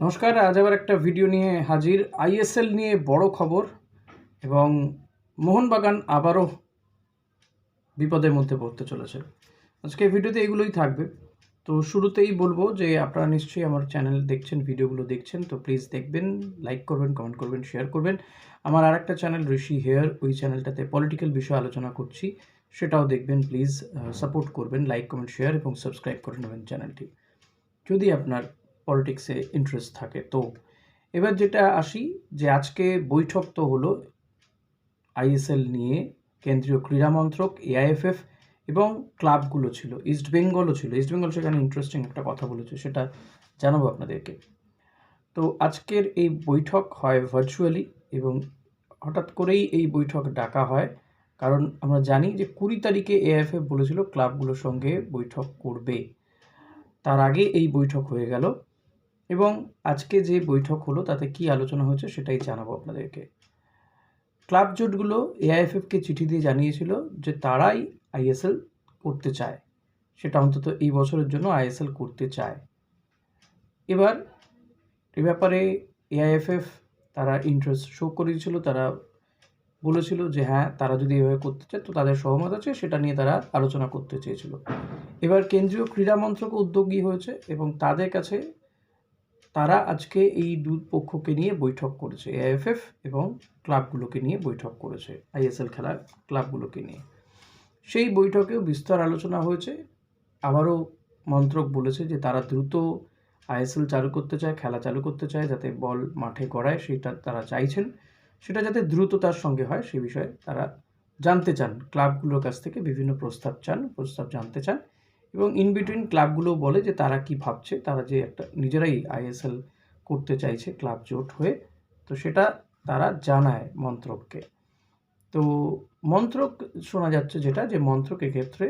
নমস্কার, আজ আবার একটা ভিডিও নিয়ে হাজির। আইএসএল নিয়ে বড় খবর এবং মোহনবাগান আবারও বিপদের মধ্যে পড়তে চলেছে। আজকে ভিডিওতে এগুলোই থাকবে। তো শুরুতেই বলবো যে আপনারা নিশ্চয়ই আমার চ্যানেল দেখছেন, ভিডিওগুলো দেখছেন, তো প্লিজ দেখবেন, লাইক করবেন, কমেন্ট করবেন, শেয়ার করবেন। আমার আরেকটা চ্যানেল ঋষি হেয়ার, ওই চ্যানেলটাতে পলিটিক্যাল বিষয়ে আলোচনা করছি, সেটাও দেখবেন। প্লিজ সাপোর্ট করবেন, লাইক কমেন্ট শেয়ার এবং সাবস্ক্রাইব করে নেবেন চ্যানেলটি যদি আপনার পলিটিক্সে ইন্টারেস্ট থাকে। তো এবার যেটা আসি, যে আজকে বৈঠক তো হলো আইএসএল নিয়ে, কেন্দ্রীয় ক্রীড়া মন্ত্রক, এআইএফএফ এবং ক্লাবগুলো ছিল, ইস্টবেঙ্গলও ছিল। ইস্টবেঙ্গল সেখানে ইন্টারেস্টিং একটা কথা বলেছে, সেটা জানাবো আপনাদেরকে। তো আজকের এই বৈঠক হয় ভার্চুয়ালি এবং হঠাৎ করেই এই বৈঠক ডাকা হয়, কারণ আমরা জানি যে 20 তারিখে এআইএফএফ বলেছিল ক্লাবগুলোর সঙ্গে বৈঠক করবে। তার আগে এই বৈঠক হয়ে গেল এবং আজকে যে বৈঠক হলো তাতে কি আলোচনা হয়েছে সেটাই জানাবো আপনাদেরকে। ক্লাব জোটগুলো এআইএফএফকে চিঠি দিয়ে জানিয়েছিল যে তারাই আইএসএল করতে চায়, সেটা অন্তত এই বছরের জন্য আইএসএল করতে চায়। এবার এ ব্যাপারে এআইএফএফ তারা ইন্টারেস্ট শো করেছিল, তারা বলেছিল যে হ্যাঁ, তারা যদি এভাবে করতে চায় তো তাদের সহমত আছে, সেটা নিয়ে তারা আলোচনা করতে চেয়েছিল। এবার কেন্দ্রীয় ক্রীড়া মন্ত্রক উদ্যোগী হয়েছে এবং তাদের কাছে তারা আজকে এই দুই পক্ষকে নিয়ে বৈঠক করেছে, এআইএফএফ এবং ক্লাবগুলোকে নিয়ে বৈঠক করেছে, আইএসএল খেলার ক্লাবগুলোকে নিয়ে। সেই বৈঠকেও বিস্তর আলোচনা হয়েছে। আবারও মন্ত্রক বলেছে যে তারা দ্রুত আইএসএল চালু করতে চায়, খেলা চালু করতে চায়, যাতে বল মাঠে গড়ায় সেটা তারা চাইছেন, সেটা যাতে দ্রুততার সঙ্গে হয় সে বিষয়ে তারা জানতে চান, ক্লাবগুলোর কাছ থেকে বিভিন্ন প্রস্তাব জানতে চান। এবং ইন বিটুইন ক্লাবগুলো বলে যে তারা কি ভাবছে, তারা যে একটা নিজেরাই আইএসএল করতে চাইছে ক্লাব জোট হয়ে, তো সেটা তারা জানায় মন্ত্রককে। তো মন্ত্রক শোনা যাচ্ছে যেটা, যে মন্ত্রক এক্ষেত্রে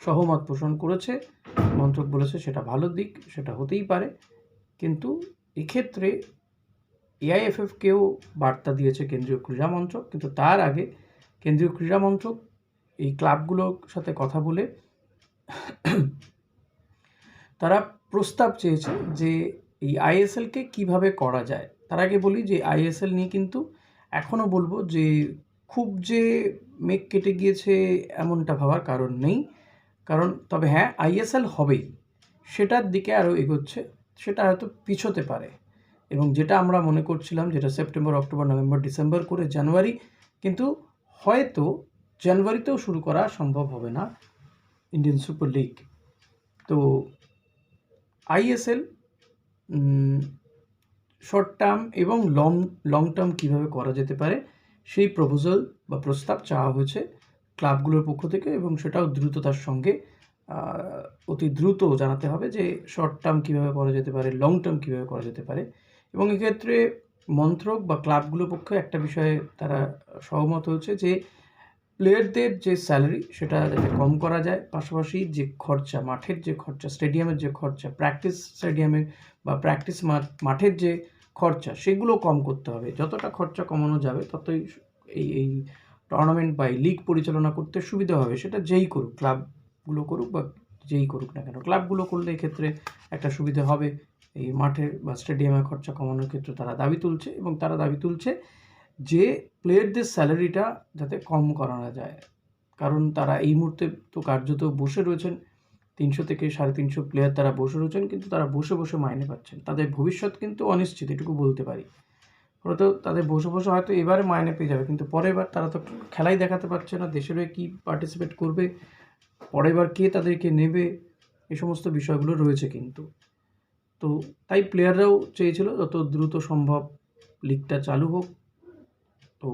সহমত পোষণ করেছে। মন্ত্রক বলেছে সেটা ভালো দিক, সেটা হতেই পারে, কিন্তু এক্ষেত্রে এআইএফএফকেও বার্তা দিয়েছে কেন্দ্রীয় ক্রীড়া মন্ত্রক। কিন্তু তার আগে কেন্দ্রীয় ক্রীড়া মন্ত্রক এই ক্লাবগুলোর সাথে কথা বলে তারা প্রস্তাব চেয়েছে যে এই আইএসএলকে কিভাবে করা যায়। তার আগে বলি যে আইএসএল নিয়ে কিন্তু এখনও বলবো যে খুব যে মেঘ কেটে গিয়েছে এমনটা ভাবার কারণ নেই, কারণ তবে হ্যাঁ, আইএসএল হবেই, সেটার দিকে আরও এগোচ্ছে, সেটা হয়তো পিছোতে পারে। এবং যেটা আমরা মনে করছিলাম, যেটা সেপ্টেম্বর, অক্টোবর, নভেম্বর, ডিসেম্বর করে জানুয়ারি, কিন্তু হয়তো জানুয়ারিতেও শুরু করা সম্ভব হবে না ইন্ডিয়ান সুপার লিগ। তো আইএসএল শর্ট টার্ম এবং লং টার্ম কীভাবে করা যেতে পারে সেই প্রপোজাল বা প্রস্তাব চাওয়া হয়েছে ক্লাবগুলোর পক্ষ থেকে, এবং সেটাও দ্রুততার সঙ্গে অতি দ্রুত জানাতে হবে যে শর্ট টার্ম কীভাবে করা যেতে পারে, লং টার্ম কীভাবে করা যেতে পারে। এবং এক্ষেত্রে মন্ত্রক বা ক্লাবগুলোর পক্ষে একটা বিষয়ে তারা সহমত হয়েছে যে প্লেয়ারদের যে স্যালারি সেটা যাতে কম করা যায়, পাশাপাশি যে খরচা, মাঠের যে খরচা, স্টেডিয়ামের যে খরচা, প্র্যাকটিস স্টেডিয়ামে বা প্র্যাকটিস মাঠের যে খরচা, সেগুলো কম করতে হবে। যতটা খরচা কমানো যাবে ততই এই টুর্নামেন্ট বা এই লিগ পরিচালনা করতে সুবিধা হবে। সেটা যেই করুক, ক্লাবগুলো করুক বা যেই করুক না কেন, ক্লাবগুলো করলে এক্ষেত্রে একটা সুবিধা হবে। এই মাঠে বা স্টেডিয়ামের খরচা কমানোর ক্ষেত্রে তারা দাবি তুলছে, এবং তারা দাবি তুলছে যে প্লেয়ারদের স্যালারিটা যাতে কম করানো যায়, কারণ তারা এই মুহূর্তে তো কার্যত বসে রয়েছেন, 300 থেকে 350 প্লেয়ার তারা বসে রয়েছেন, কিন্তু তারা বসে বসে মাইনে পাচ্ছেন। তাদের ভবিষ্যৎ কিন্তু অনিশ্চিত, এটুকু বলতে পারি। হয়তো তাদের বসে বসে হয়তো এবারে মাইনে পেয়ে যাবে, কিন্তু পরের বার তারা তো খেলাই দেখাতে পারছে না, দেশের হয়ে কী পার্টিসিপেট করবে, পরের বার কে তাদেরকে নেবে, এই সমস্ত বিষয়গুলো রয়েছে কিন্তু। তো তাই প্লেয়াররাও চেয়েছিল যত দ্রুত সম্ভব লিগটা চালু হোক। তো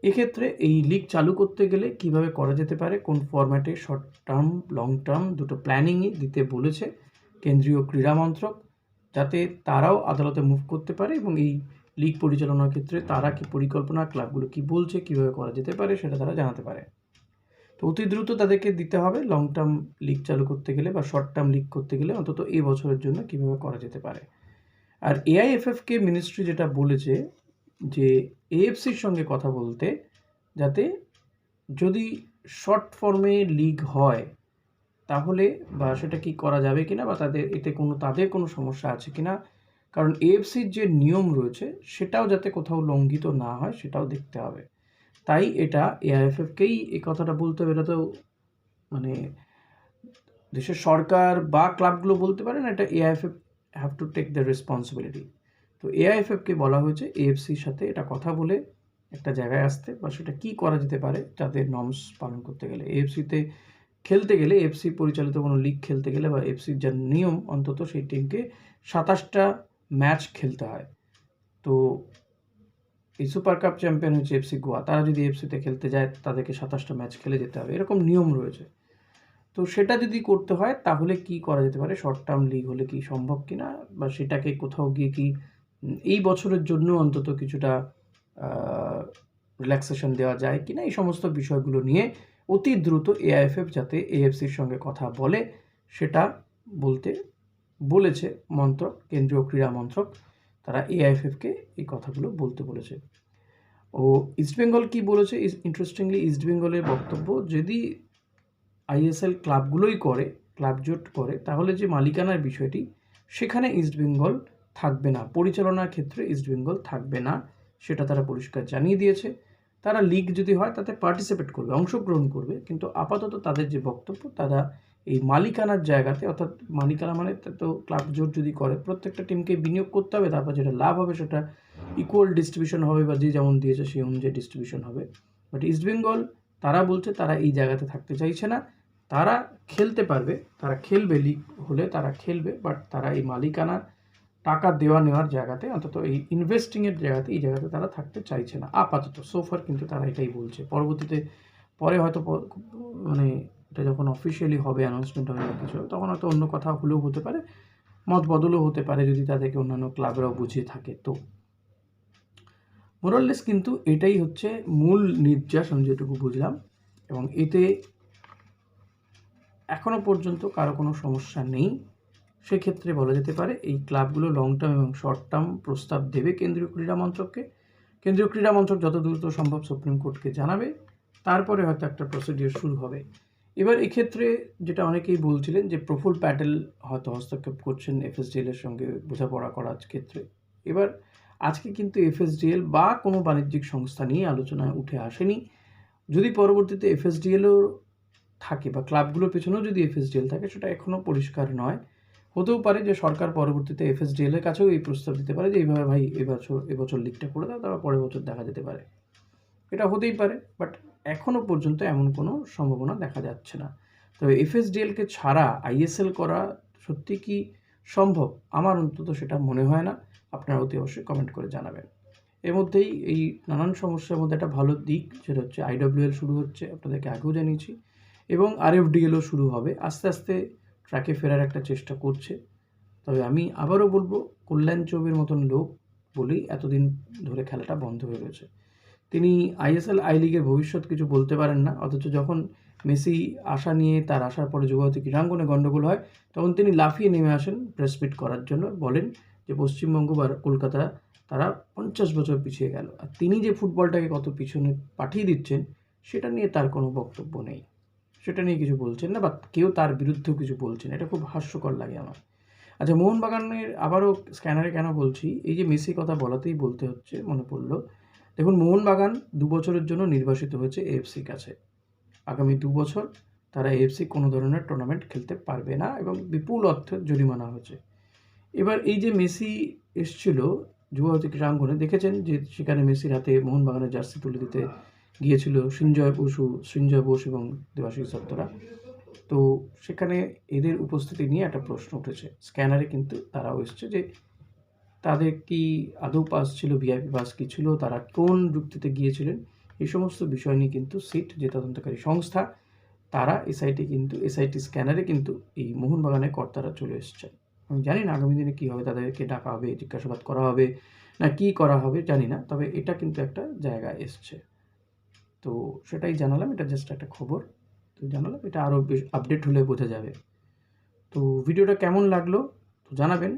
এক্ষেত্রে এই লিগ চালু করতে গেলে কিভাবে করা যেতে পারে, কোন ফরম্যাটে, শর্ট টার্ম, লং টার্ম, দুটো প্ল্যানিংই দিতে বলেছে কেন্দ্রীয় ক্রীড়া মন্ত্রক, যাতে তারাও আদালতে মুভ করতে পারে এবং এই লিগ পরিচালনার ক্ষেত্রে তারা কি পরিকল্পনা, ক্লাবগুলো কি বলছে, কিভাবে করা যেতে পারে সেটা তারা জানাতে পারে। তো অতি দ্রুত তাদেরকে দিতে হবে লং টার্ম লিগ চালু করতে গেলে বা শর্ট টার্ম লিগ করতে গেলে অন্তত এই বছরের জন্য কিভাবে করা যেতে পারে। আর এআইএফএফকে মিনিস্ট্রি যেটা বলেছে যে এএফসির সঙ্গে কথা বলতে, যাতে যদি শর্ট ফর্মে লিগ হয় তাহলে বা সেটা কি করা যাবে কিনা, বা তাদের কোনো সমস্যা আছে কিনা, কারণ এএফসির যে নিয়ম রয়েছে সেটাও যাতে কোথাও লঙ্ঘিত না হয় সেটাও দেখতে হবে। তাই এটা এআইএফএফকেই এই কথাটা বলতে হবে। এটা তো মানে দেশের সরকার বা ক্লাবগুলো বলতে পারে না, এটা AIFF have to take the responsibility. তো এআইএফএফকে বলা হয়েছে এএফসির সাথে এটা কথা বলে একটা জায়গায় আসতে, বা সেটা কী করা যেতে পারে যাদের নর্মস পালন করতে গেলে, এএফসিতে খেলতে গেলে, এফসি পরিচালিত কোনো লিগ খেলতে গেলে বা এফসির যা নিয়ম অন্তত সেই টিমকে 27টা ম্যাচ খেলতে হয়। তো এই সুপার কাপ চ্যাম্পিয়ন হচ্ছে এফসি গোয়া, তারা যদি এফসিতে খেলতে যায় তাদেরকে 27টা ম্যাচ খেলে যেতে হবে, এরকম নিয়ম রয়েছে। তো সেটা যদি করতে হয় তাহলে কি করা যেতে পারে, শর্ট টার্ম লিগ হলে কি সম্ভব কিনা, বা সেটাকে কোথাও গিয়ে কি এই বছরের জন্য অন্তত কিছুটা রিল্যাক্সেশন দেওয়া যায় কিনা, এই সমস্ত বিষয়গুলো নিয়ে অতি দ্রুত এআইএফএফ যাতে এএফসির সঙ্গে কথা বলে সেটা বলতে বলেছে মন্ত্রক, কেন্দ্রীয় ক্রীড়া মন্ত্রক, তারা এআইএফএফকে এই কথাগুলো বলতে বলেছে। ও ইস্টবেঙ্গল কি বলেছে, ইন্টারেস্টিংলি ইস্টবেঙ্গলের বক্তব্য, যদি আইএসএল ক্লাবগুলোই করে, ক্লাব জোট করে, তাহলে যে মালিকানার বিষয়টি সেখানে ইস্টবেঙ্গল থাকবে না, পরিচালনার ক্ষেত্রে ইস্টবেঙ্গল থাকবে না, সেটা তারা পরিষ্কার জানিয়ে দিয়েছে। তারা লিগ যদি হয় তাতে পার্টিসিপেট করবে, অংশগ্রহণ করবে, কিন্তু আপাতত তাদের যে বক্তব্য তারা এই মালিকানার জায়গাতে, অর্থাৎ মালিকানা মানে তো ক্লাব জোট যদি করে প্রত্যেকটা টিমকে বিনিয়োগ করতে হবে, তারপর যেটা লাভ হবে সেটা ইকুয়াল ডিস্ট্রিবিউশন হবে, বা যে যেমন দিয়েছে সেই অনুযায়ী ডিস্ট্রিবিউশন হবে। বাট ইস্টবেঙ্গল তারা বলছে তারা এই জায়গাতে থাকতে চাইছে না, তারা খেলতে পারবে, তারা খেলবে, লিগ হলে তারা খেলবে, বাট তারা এই মালিকানা টাকা দেওয়া নেওয়ার জায়গাতে, অন্তত এই ইনভেস্টিংয়ের জায়গাতে, এই জায়গাতে তারা থাকতে চাইছে না আপাতত, সোফার কিন্তু তারা এটাই বলছে। পরবর্তীতে পরে হয়তো মানে এটা যখন অফিসিয়ালি হবে, অ্যানাউন্সমেন্ট হবে বা কিছু, তখন হয়তো অন্য কথা হলেও হতে পারে, মত বদলও হতে পারে যদি তাদেরকে অন্যান্য ক্লাবরাও বুঝিয়ে থাকে। তো মোরাললেস কিন্তু এটাই হচ্ছে মূল নির্যাস, আমি যেটুকু বুঝলাম, এবং এতে এখনও পর্যন্ত কারো কোনো সমস্যা নেই। সেক্ষেত্রে বলা যেতে পারে এই ক্লাবগুলো লং টার্ম এবং শর্ট টার্ম প্রস্তাব দেবে কেন্দ্রীয় ক্রীড়া মন্ত্রককে। কেন্দ্রীয় ক্রীড়া মন্ত্রক যত দ্রুত সম্ভব সুপ্রিম কোর্টকে জানাবে, তারপরে হয়তো একটা প্রসিডিওর শুরু হবে। এবার এক্ষেত্রে যেটা অনেকেই বলছিলেন যে প্রফুল প্যাটেল হয়তো হস্তক্ষেপ করছেন এফএসডিএলের সঙ্গে বোঝাপড়া করার ক্ষেত্রে। এবার আজকে কিন্তু এফএসডিএল বা কোনো বাণিজ্যিক সংস্থা নিয়ে আলোচনায় উঠে আসেনি। যদি পরবর্তীতে এফএসডিএলও থাকে বা ক্লাবগুলোর পেছনেও যদি এফএসডিএল থাকে, সেটা এখনও পরিষ্কার নয়। হতেও পারে যে সরকার পরবর্তীতে এফএসডিএলের কাছেও এই প্রস্তাব দিতে পারে যে এইভাবে ভাই এবছর লিগটা করে দাও, তারপর পরের বছর দেখা যেতে পারে, এটা হতেই পারে। বাট এখনও পর্যন্ত এমন কোনো সম্ভাবনা দেখা যাচ্ছে না। তবে এফএসডিএলকে ছাড়া আইএসএল করা সত্যি কি সম্ভব, আমার অন্তত সেটা মনে হয় না। আপনারা অতি অবশ্যই কমেন্ট করে জানাবেন। এর মধ্যেই এই নানান সমস্যার মধ্যে একটা ভালো দিক, সেটা হচ্ছে আইডব্লিউএল শুরু হচ্ছে, আপনাদেরকে আগেও জানিয়েছি, এবং আরএফডিএলও শুরু হবে, আস্তে আস্তে ট্র্যাকে ফেরার একটা চেষ্টা করছে। তবে আমি আবারও বলবো, কল্যাণ চৌবের মতন লোক বলেই এতদিন ধরে খেলাটা বন্ধ হয়ে রয়েছে। তিনি আইএসএল আই লিগের ভবিষ্যৎ কিছু বলতে পারেন না, অথচ যখন মেসি আশা নিয়ে তার আসার পরে যুবভারতী ক্রীড়াঙ্গনে গণ্ডগোল হয়, তখন তিনি লাফিয়ে নেমে আসেন প্রেস মিট করার জন্য, বলেন যে পশ্চিমবঙ্গ বা কলকাতা তারা 50 বছর পিছিয়ে গেল, আর তিনি যে ফুটবলটাকে কত পিছনে পাঠিয়ে দিচ্ছেন সেটা নিয়ে তার কোনো বক্তব্য নেই, সেটা নিয়ে কিছু বলছেন না, বা কেউ তার বিরুদ্ধেও কিছু বলছেন, এটা খুব হাস্যকর লাগে আমার। আচ্ছা, মোহনবাগানের আবারও স্ক্যানারে কেন বলছি, এই যে মেসি কথা বলাতেই বলতে হচ্ছে, মনে পড়লো। দেখুন, মোহনবাগান 2 বছরের জন্য নির্বাসিত হয়েছে এএফসির কাছে। আগামী 2 বছর তারা এএফসি কোনো ধরনের টুর্নামেন্ট খেলতে পারবে না, এবং বিপুল অর্থের জরিমানা হয়েছে। এবার এই যে মেসি এসছিল যুবভারতী ক্রীড়াঙ্গনে, দেখেছেন যে সেখানে মেসির হাতে মোহনবাগানের জার্সি তুলে দিতে গিয়েছিল সৃঞ্জয় বোস এবং দেবাশিস দত্তরা। তো সেখানে এদের উপস্থিতি নিয়ে একটা প্রশ্ন উঠেছে, স্ক্যানারে কিন্তু তারাও এসছে যে তাদের কি আদৌ পাস ছিল, ভিআইপি পাস কী ছিল, তারা কোন যুক্তিতে গিয়েছিলেন, এই সমস্ত বিষয় নিয়ে কিন্তু সিট, যে তদন্তকারী সংস্থা, তারা এসআইটি স্ক্যানারে কিন্তু এই মোহনবাগানের কর্তারা চলে এসছেন। আমি জানি না আগামী দিনে কী হবে, তাদেরকে ডাকা হবে, জিজ্ঞাসাবাদ করা হবে না কী করা হবে জানি না, তবে এটা কিন্তু একটা জায়গায় এসছে। তো সেটাই জানালাম, এটা জাস্ট একটা খবর, তো জানালাম, এটা আরও আপডেট হলে বোঝা যাবে। তো ভিডিওটা কেমন লাগলো তো জানাবেন।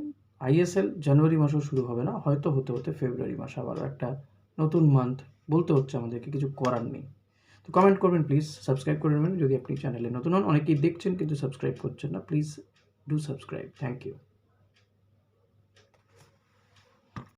আইএসএল জানুয়ারি মাসেও শুরু হবে না, হয়তো হতে হতে ফেব্রুয়ারি মাস, আবারও একটা নতুন মান্থ বলতে হচ্ছে আমাদেরকে, কিছু করার নেই। তো কমেন্ট করবেন প্লিজ, সাবস্ক্রাইব করে নেবেন যদি আপনি চ্যানেলে নতুন হন। অনেকেই দেখছেন কিন্তু সাবস্ক্রাইব করছেন না, please do subscribe. Thank you.